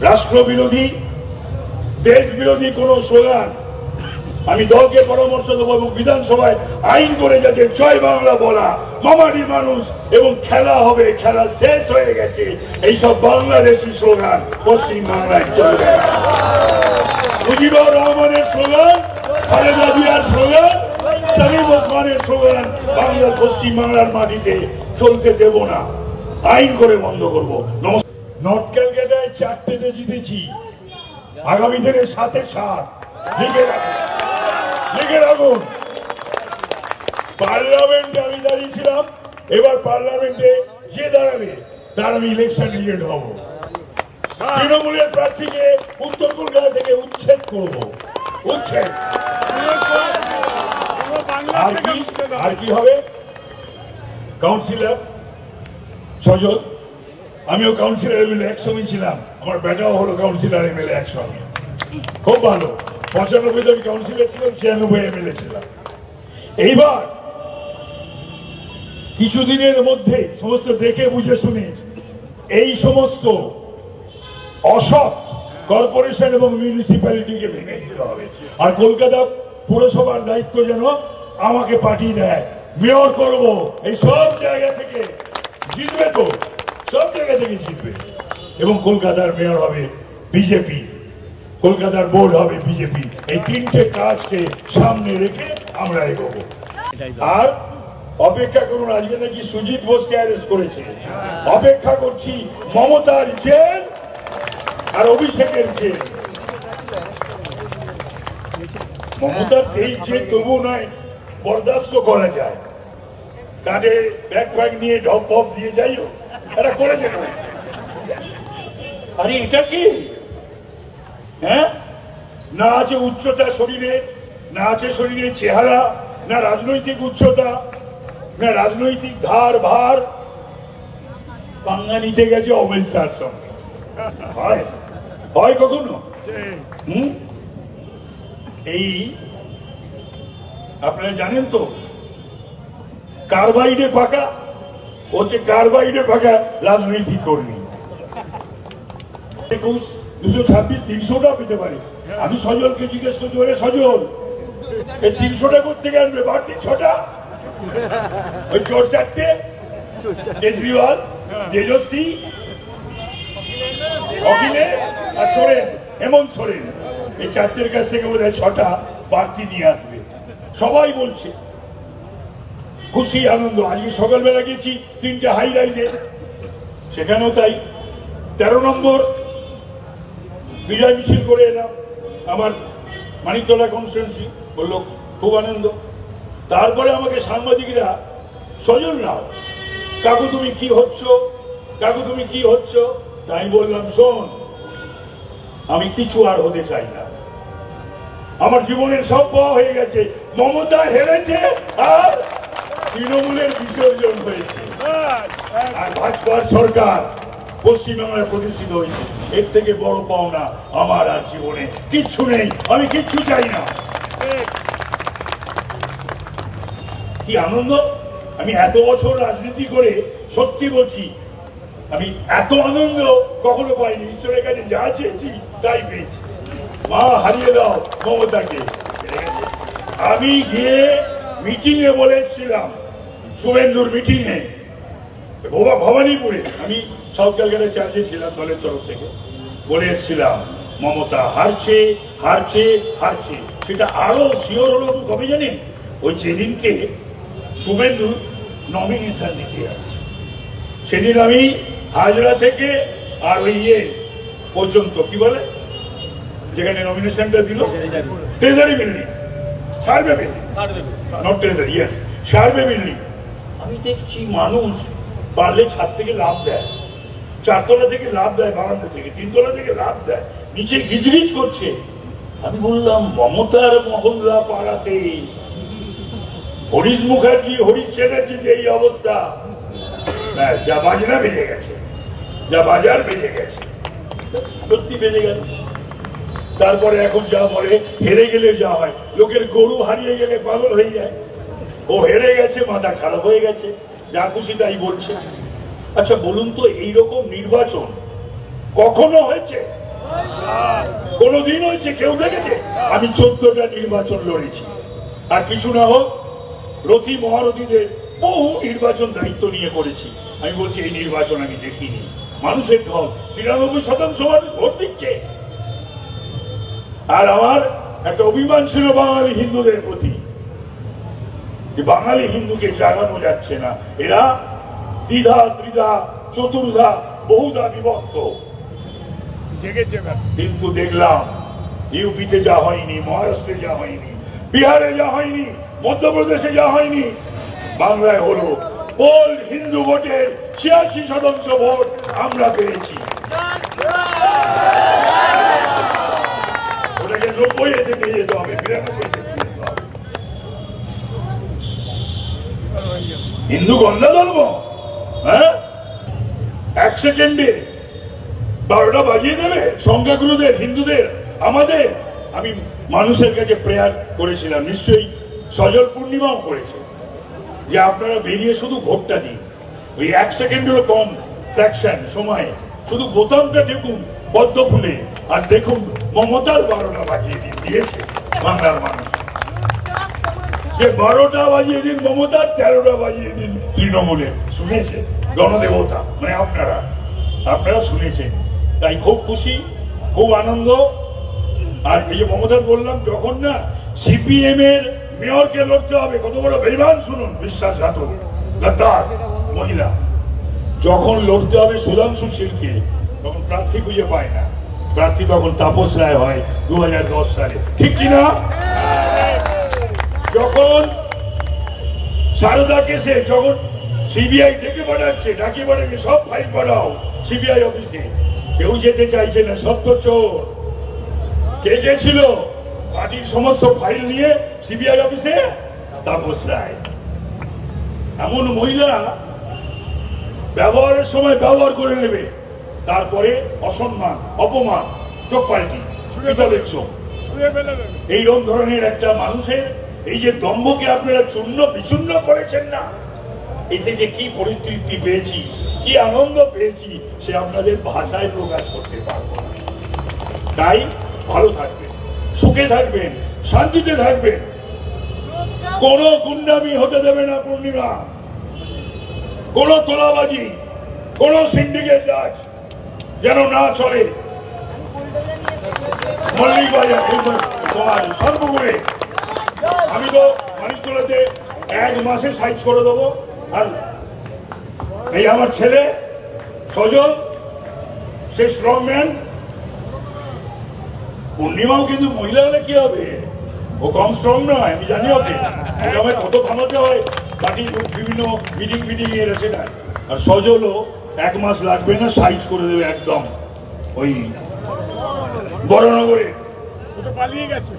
রাষ্ট্রবিরোধী দেশ বিরোধী কোন স্লোগান আমি দলকে পরামর্শ দেবো এবং বিধানসভায় আইন করে যাতে জয় বাংলা বলা, মামারি মানুষ এবং খেলা হবে, খেলা শেষ হয়ে গেছে, এইসব বাংলাদেশি স্লোগান পশ্চিম বাংলায় চলবে। মুজিবুর রহমানের স্লোগান, খালেদা জিয়ার স্লোগান, সাকিব ওসমানের স্লোগান বাংলার পশ্চিম বাংলার মাটিতে চলতে দেব না, আইন করে বন্ধ করব। নর্থ ক্যালকাটায় 4টেতে জিতেছি, আগামী দিনে 7-এ 7 লিখে রাখুন। পার্লামেন্টে আমি দাঁড়িয়েছিলাম, এবার পার্লামেন্টে যে দাঁড়াবে তার আমি ইলেকশন এজেন্ট হব। তৃণমূলের প্রার্থীকে উত্তর কলকাতা থেকে উচ্ছেদ করব, উচ্ছেদ। আর কি হবে? কাউন্সিলর 6 জন, আমিও কাউন্সিলর এমএলএ একসঙ্গে ছিলাম, আমার বেটাও হলো কাউন্সিলর এমএলএ একসঙ্গে, খুব ভালো। 95 আমি কাউন্সিলর ছিলাম, 96 এমএলএ ছিলাম। এইবার কিছুদিনের মধ্যে সমস্ত দেখে বুঝে শুনে এই সমস্ত অসৎ কর্পোরেশন এবং মিউনিসিপ্যালিটিকে ভেঙে দিতে হবে। আর কলকাতা পুরসভার দায়িত্ব যেন আমাকে পাঠিয়ে দেয়, মেয়র করব। এই সব জায়গা থেকে জিতবে, তো সব জায়গা থেকে জিতবে, এবং কলকাতার মেয়র হবে বিজেপি, কলকাতার বোর্ড হবে বিজেপি। এই 3টে কাজকে সামনে রেখে আমরা এগোবো। আর অপেক্ষা করুন, আজকে নাকি সুজিত বোসকে অ্যারেস্ট করেছে, অপেক্ষা করছি মমতার জেল আর অভিষেকের জেল। মমতার এই জেল তবু নয়, বরদাস্ত করা যায়, কাঁধে ব্যাগ ফ্যাগ নিয়ে ঢপ পপ দিয়ে যাইও, এটা করেছে না। আরে এটা কি? হ্যাঁ, না আছে উচ্চতা শরীরে, না আছে শরীরে চেহারা, না রাজনৈতিক উচ্চতা, না রাজনৈতিক ধার ভার, পাঙ্গা নিতে গেছে অমিত শাহর সঙ্গে। হয় হয় কখনো? এই আপনারা জানেন তো, কার্বাইডে পাকা হচ্ছে, কার্বাইডে পাকা রাজনৈতিক কর্মী। 21, 226, 300টা পেতে পারে। আমি সজলকে জিজ্ঞেস করতে পারি, সজল এই 300টা করতে আনবে, বাড়তি 6টা, ওই চোর 4টে, কেজরিওয়াল, তেজস্বী, অখিলেশ আর সোরেন, হেমন্ত সোরেন, এই 4টের কাছ থেকে বোধ হয় 6টা বাড়তি নিয়ে আসবে। সবাই বলছে, খুশি আনন্দ। আজকে সকালবেলা গেছি 3টে হাই রাইজে, সেখানেও তাই। 13 নম্বর বিজয় মিছিল করে এলাম, আমার মানিকতলা কনস্টিটুয়েন্সি, বললো খুব আনন্দ। তারপরে আমাকে সাংবাদিকরা, সজল রাও, কাকু তুমি কি হচ্ছ, কাকু তুমি কি হচ্ছ? তাই বললাম, শোন, আমি কিছু আর হতে চাই না, আমার জীবনের সব পাওয়া হয়ে গেছে। মমতা হেরেছে আর তৃণমূলের বিসর্জন হয়েছে, আর ভাজপার সরকার পশ্চিমবাংলায় প্রতিষ্ঠিত হয়েছে। এর থেকে বড় পাওনা আমার আর জীবনে কিচ্ছু নেই, আমি কিচ্ছু চাই না। কি আনন্দ! আমি এত বছর রাজনীতি করে সত্যি বলছি, আমি এত আনন্দ কখনো পাইনি। ঈশ্বরের কাছে যা চেয়েছি তাই পেয়েছি। মা হারিয়ে দাও মমতাকে। আমি গিয়ে মিটিং এ বলেছিলাম, শুভেন্দুর মিটিং এ ভবানীপুরে, আমি সাউথ ক্যালকাটা চার্জে ছিলাম দলের তরফ থেকে, বলে এসেছিলাম মমতা হারছে হারছে হারছে। সেটা আরো শিওর হলো কবে জানেন? ওই যেদিনকে শুভেন্দু নমিনেশন দিতে যাচ্ছে, সেদিন আমি হাজরা থেকে আর ওই পর্যন্ত, কি বলে যেখানে নমিনেশনটা দিল, treasury building, survey building, not treasury, yes survey building, আমি দেখছি মানুষ পারলে ছাদ থেকে লাভ দেয়, 4 তলা থেকে লাভ দেয়, বারান্দা থেকে 3 তলা থেকে লাভ দেয়, নিচে গিজগিজ করছে। আমি বললাম, মমতার মহল্লা পাড়াতে হরিশ মুখার্জি, হরিশ চ্যাটার্জি যে এই অবস্থা, যা বাজনা বেজে গেছে, যা বাজার বেজে গেছে, সত্যি বেজে গেল। তারপরে এখন যা বলে, হেরে গেলে যা হয়, লোকের গরু হারিয়ে গেলে পাগল হয়ে যায়। ও হেরে গেছে, মাথা খারাপ হয়ে গেছে, যা খুশি তাই বলছে। আচ্ছা বলুন তো, এইরকম নির্বাচন কখনো হয়েছে? কোনদিন হয়েছে কেউ দেখেছে? আমি 14টা নির্বাচন লড়েছি, আর কিছু না হোক রথী মহারথীদের বহু নির্বাচন দায়িত্ব নিয়ে করেছি। আমি বলছি এই নির্বাচন আমি দেখিনি। মানুষের ঢল, 93% মানুষ ভোট দিচ্ছে। আর আমার একটা অভিমান ছিল বাঙালি হিন্দুদের প্রতি, যে বাঙালি হিন্দুকে জাগানো যাচ্ছে না। এরা দ্বিধা ত্রিধা চতুর্ধা বহুধা বিভক্ত। কিন্তু দেখলাম ইউপিতে যা হয়নি, মহারাষ্ট্রে যা হয়নি, বিহারে যা হয়নি, মধ্যপ্রদেশে যা হয়নি, বাংলায় হলো। ওল্ড হিন্দু ভোটের 86% ভোট আমরা পেয়েছি। ওটাকে 90-এ নিয়ে যেতে হবে, 92-তে নিয়ে যেতে হবে। হিন্দু গন্ধা ধর্ম, হ্যাঁ, 1 সেকেন্ডে 12টা বাজিয়ে দেবে সংখ্যাগুরুদের, হিন্দুদের, আমাদের। আমি মানুষের কাছে প্রেয়ার করেছিলাম, নিশ্চয়ই সজল পূর্ণিমাও করেছে, যে আপনারা বেরিয়ে শুধু ভোটটা দিন। ওই 1 সেকেন্ডেরও কম ফ্র্যাকশন সময় শুধু বোতামটা দেখুন পদ্ম ফুলে, আর দেখুন মমতার 12টা বাজিয়ে দিয়েছে বাংলার মানুষ। যে 12টা বাজিয়ে দিন মমতার, 13টা বাজিয়ে দিন তৃণমূলের। শুনেছে গণদেবতা, মানে আপনারা শুনেছেন। তাই খুব খুশি, খুব আনন্দ। আর এই যে মমতার বললাম, যখন না সিপিএম এর মেয়রকে লড়তে হবে, কত বড় বেইমান শুনুন, বিশ্বাসঘাতক গদ্দার মহিলা। যখন লড়তে হবে সুধাংশু সিলকে, তখন প্রার্থী খুঁজে পায় না। প্রার্থী তখন তাপস রায় হয় 2010 সালে, ঠিক কিনা? যখন সারদা কেসে যখন সিবিআই ডেকে পাঠাচ্ছে, ডাকি পাঠাচ্ছে, সব ফাইল পাঠাও সিবিআই অফিসে, কেউ যেতে চাইছে না, সব তো চোর। কে গেছিল পার্টির সমস্ত ফাইল নিয়ে সিবিআই অফিসে? তাপস রায়। এমন মহিলা ব্যবহারের সময় ব্যবহার করে নেবে, তারপরে অসম্মান, অপমান, চোখ পাল্টি, এইরকম ধরনের একটা মানুষের এই যে দম্ভকে আপনারা চূর্ণ বিচূর্ণ করেছেন না, এতে যে কি পরিতৃপ্তি পেয়েছি, কি আনন্দ পেয়েছি, সে আপনাদের ভাষায় প্রকাশ করতে পারবো না। তাই ভালো থাকবেন, সুখে থাকবেন, শান্তিতে থাকবেন। কোন গুন্ডামি হতে দেবে না পূর্ণিমা, কোন তোলাবাজি, কোন সিন্ডিকেট কাজ যেন না চলে। মল্লিক বাজার তোমার সর্বগুণে আমি তো মানিকতলাতে 1 মাসে সাইজ করে দেবো। আর এই আমার ছেলে সজল, সে স্ট্রং ম্যান। পূর্ণিমাও কিন্তু মহিলা হলে কি হবে, ও কম স্ট্রং নয়, আমি জানি ওকে। আমায় কত থামাতে হয় পার্টির বিভিন্ন মিটিং এর সেটা। আর সজলও 1 মাস লাগবে না, সাইজ করে দেবে একদম। ওই বরানগরে পালিয়ে গেছে।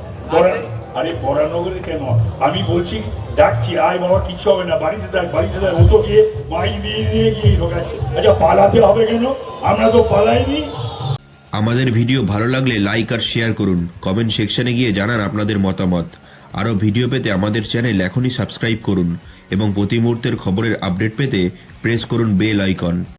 আরে বরানগরে কেন, আমি বলছি ডাকছি, আয় বাবা, কিছু হবে না, বাড়িতে থাক, ও তো গিয়ে মাইক নিয়ে গিয়ে ঢোকাচ্ছে। আচ্ছা পালাতে হবে কেন, আমরা তো পালাইনি। আমাদের ভিডিও ভালো লাগলে লাইক আর শেয়ার করুন, কমেন্ট সেকশনে গিয়ে জানান আপনাদের মতামত। আরও ভিডিও পেতে আমাদের চ্যানেল এখনই সাবস্ক্রাইব করুন এবং প্রতি মুহূর্তের খবরের আপডেট পেতে প্রেস করুন বেল আইকন।